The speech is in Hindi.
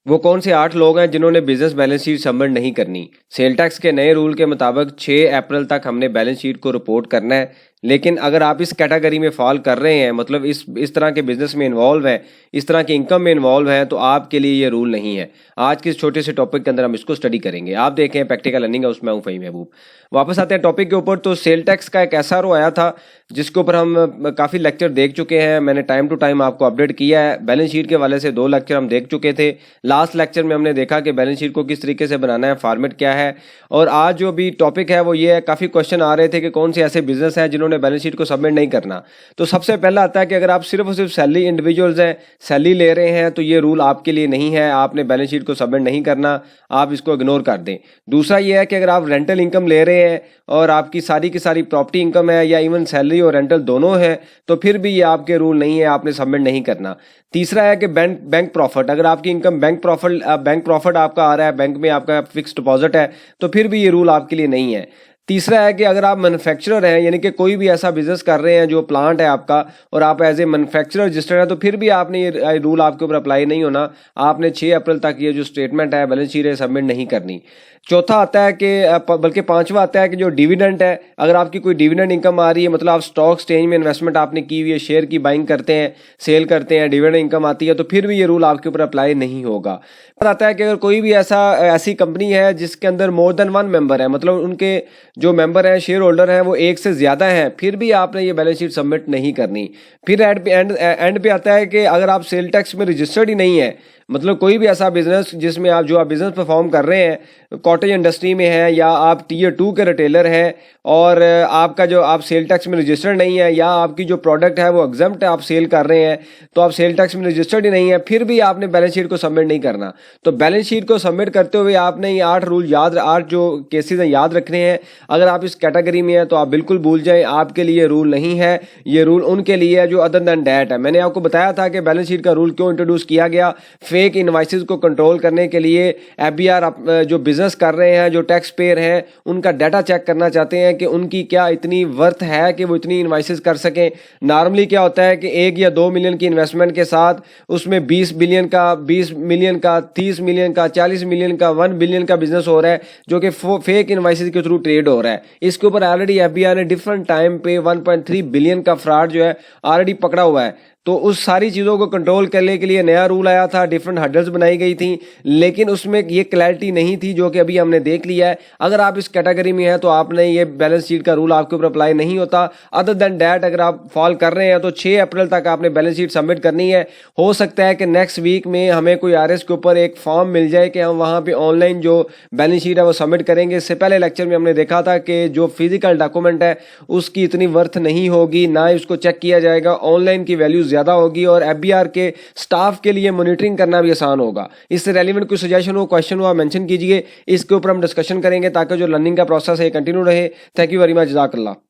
वो कौन से 8 लोग हैं जिन्होंने बिजनेस बैलेंस शीट सबमिट नहीं करनी? सेल टैक्स के नए रूल के मुताबिक 6 अप्रैल तक हमने बैलेंस शीट को रिपोर्ट करना है। लेकिन अगर आप इस कैटेगरी में फॉल कर रहे हैं, मतलब इस तरह के बिजनेस में इन्वॉल्व हैं, इस तरह की इनकम में इन्वॉल्व हैं, तो आपके लिए ये रूल नहीं है। आज के इस छोटे से टॉपिक के अंदर हम इसको स्टडी करेंगे। आप देखें प्रैक्टिकल लर्निंग है, उसमें हूँ फ़हीम महबूब। वापस आते हैं टॉपिक के ऊपर। तो सेल टैक्स का एक ऐसा रो आया था जिसके ऊपर हम काफ़ी लेक्चर देख चुके हैं। मैंने टाइम टू टाइम आपको अपडेट किया है। बैलेंस शीट के वाले से 2 लेक्चर हम देख चुके थे। लास्ट लेक्चर में हमने देखा कि बैलेंस शीट को किस तरीके से बनाना है, फॉर्मेट क्या है। और आज जो भी टॉपिक है वो ये है, काफ़ी क्वेश्चन आ रहे थे कि कौन से ऐसे बिजनेस हैं जिन्होंने बैलेंस शीट को सबमिट नहीं करना। तो सबसे पहला आता है कि अगर आप सिर्फ और सिर्फ सैलरी इंडिविजुअल्स हैं, सैलरी ले रहे हैं, तो ये रूल आपके लिए नहीं है। आपने बैलेंस शीट को सबमिट नहीं करना, आप इसको इग्नोर कर दें। दूसरा ये है कि अगर आप रेंटल इनकम ले रहे हैं और आपकी सारी की सारी प्रॉपर्टी इनकम है, या इवन सैलरी और रेंटल दोनों है, तो फिर भी ये आपके रूल नहीं है, आपने सबमिट नहीं करना। तीसरा है कि बैंक प्रॉफिट, अगर आपकी इनकम बैंक प्रॉफिट आपका आ रहा है, बैंक में आपका फिक्स डिपॉजिट है, तो फिर भी ये रूल आपके लिए नहीं है। तीसरा है कि अगर आप मैन्युफैक्चरर हैं, यानी कि कोई भी ऐसा बिजनेस कर रहे हैं जो प्लांट है आपका, और आप एज ए मैन्युफैक्चरर रजिस्टर्ड है, तो फिर भी आपने ये रूल आपके ऊपर अप्लाई नहीं होना। आपने 6 अप्रैल तक ये जो स्टेटमेंट है, बैलेंस शीट है, सबमिट नहीं करनी। चौथा आता है कि बल्कि पांचवा आता है कि जो डिविडेंड है, अगर आपकी कोई डिविडेंड इनकम आ रही है, मतलब आप स्टॉक एक्सचेंज में इन्वेस्टमेंट आपने की हुई है, शेयर की बाइंग करते हैं, सेल करते हैं, डिविडेंड इनकम आती है, तो फिर भी ये रूल आपके ऊपर अप्लाई नहीं होगा। आता है कि अगर कोई भी ऐसी कंपनी है जिसके अंदर मोर देन 1 मेंबर है, मतलब उनके जो मेंबर हैं, शेयर होल्डर हैं, वो 1 से ज़्यादा हैं, फिर भी आपने ये बैलेंस शीट सबमिट नहीं करनी। फिर एंड पे आता है कि अगर आप सेल टैक्स में रजिस्टर्ड ही नहीं है, मतलब कोई भी ऐसा बिजनेस जिसमें आप बिजनेस परफॉर्म कर रहे हैं, कॉटेज इंडस्ट्री में है, या आप टियर 2 के रिटेलर हैं, और आपका जो आप सेल टैक्स में रजिस्टर्ड नहीं है, या आपकी जो प्रोडक्ट है वो एग्जम्प्ट है, आप सेल कर रहे हैं, तो आप सेल टैक्स में रजिस्टर्ड ही नहीं है, फिर भी आपने बैलेंस शीट को सबमिट नहीं करना। तो बैलेंस शीट को सबमिट करते हुए आपने ये 8 जो केसेस हैं याद रखने हैं। अगर आप इस कैटेगरी में हैं तो आप बिल्कुल भूल जाएं, आपके लिए रूल नहीं है। ये रूल उनके लिए है जो अदर देन डैट है। मैंने आपको बताया था कि बैलेंस शीट का रूल क्यों इंट्रोड्यूस किया गया, फेक इनवाइसेस को कंट्रोल करने के लिए। एफबीआर जो बिजनेस कर रहे हैं, जो टैक्स पेयर हैं, उनका डाटा चेक करना चाहते हैं कि उनकी क्या इतनी वर्थ है कि वो इतनी इनवाइसेस कर सकें। नॉर्मली क्या होता है कि 1 या 2 मिलियन की इन्वेस्टमेंट के साथ उसमें 20 मिलियन का, 30 मिलियन का, 40 मिलियन का, 1 बिलियन का बिजनेस हो रहा है, जो कि फेक इनवाइसेस के थ्रू ट्रेड हो रहा है। इसके ऊपर ऑलरेडी एफबीआई ने डिफरेंट टाइम पे 1.3 बिलियन का फ्रॉड जो है ऑलरेडी पकड़ा हुआ है। तो उस सारी चीज़ों को कंट्रोल करने के लिए नया रूल आया था, डिफरेंट हर्डल्स बनाई गई थी, लेकिन उसमें ये क्लैरिटी नहीं थी जो कि अभी हमने देख लिया है। अगर आप इस कैटेगरी में हैं तो आपने ये बैलेंस शीट का रूल आपके ऊपर अप्लाई नहीं होता। अदर देन डैट अगर आप फॉल कर रहे हैं तो 6 अप्रैल तक आपने बैलेंस शीट सबमिट करनी है। हो सकता है कि नेक्स्ट वीक में हमें कोई आरएस के ऊपर एक फॉर्म मिल जाए कि हम वहाँ पर ऑनलाइन जो बैलेंस शीट है वो सबमिट करेंगे। इससे पहले लेक्चर में हमने देखा था कि जो फिजिकल डॉक्यूमेंट है उसकी इतनी वर्थ नहीं होगी, ना ही उसको चेक किया जाएगा, ऑनलाइन की वैल्यू ज़्यादा होगी, और एफबीआर के स्टाफ के लिए मॉनिटरिंग करना भी आसान होगा। इससे रेलिवेंट कोई सजेशन हो, क्वेश्चन हो, आप मेंशन कीजिए। इसके ऊपर हम डिस्कशन करेंगे ताकि जो लर्निंग का प्रोसेस है कंटिन्यू रहे। थैंक यू वेरी मच, जज़ाकल्लाह।